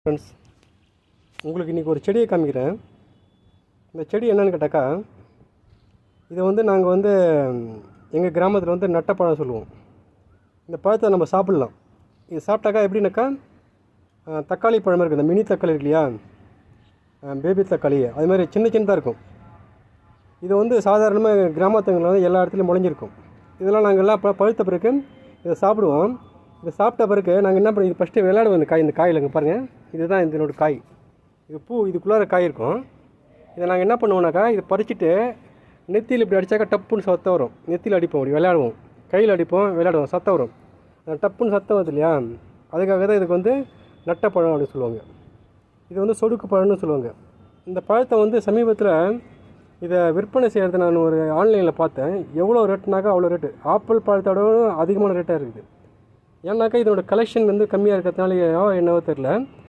Friends, உங்களுக்கு இன்றைக்கி ஒரு செடியை காமிக்கிறேன். இந்த செடி என்னென்னு கேட்டாக்கா, இதை நாங்கள் எங்கள் கிராமத்தில் நட்டப்பழம் சொல்லுவோம். இந்த பழத்தை நம்ம சாப்பிட்லாம். இது சாப்பிட்டாக்கா எப்படின்னாக்கா, தக்காளி பழம் இருக்குது, இந்த மினி தக்காளி இருக்கு இல்லையா, பேபி தக்காளி, அது மாதிரி சின்னதாக இருக்கும். இது சாதாரணமாக கிராமத்துங்களில் எல்லா இடத்துலையும் முளைஞ்சிருக்கும். இதெல்லாம் நாங்கள் எல்லாம் பழுத்த பிறகு இதை சாப்பிடுவோம். இதை சாப்பிட்ட பிறகு நாங்கள் என்ன பண்ணி ஃபஸ்ட்டு விளையாடுவோம். இந்த காயில் இங்கே பாருங்கள், இதுதான் இதனோட காய். இது பூ, இதுக்குள்ளார காய் இருக்கும். இதை நாங்கள் என்ன பண்ணுவோம்னாக்கா, இதை பறிச்சுட்டு நெத்தியில் இப்படி அடித்தாக்கா டப்புன்னு சத்தம் வரும். நெத்தியில் அடிப்போம், அப்படி விளையாடுவோம், கையில் அடிப்போம், விளையாடுவோம், சத்தம் வரும். டப்புன்னு சத்தம் வருது இல்லையா, அதுக்காக தான் இதுக்கு நட்டப்பழம் அப்படின்னு சொல்லுவாங்க. இது சொடுக்கு பழம்னு சொல்லுவாங்க. இந்த பழத்தை சமீபத்தில் இதை விற்பனை செய்கிறது நான் ஒரு ஆன்லைனில் பார்த்தேன். எவ்வளோ ரேட்டுனாக்கா அவ்வளோ ரேட்டு. ஆப்பிள் பழத்தோடவும் அதிகமான ரேட்டாக இருக்குது. ஏன்னாக்கா இதோட கலெக்ஷன் கம்மியாக இருக்கிறதுனால என்னவோ தெரில.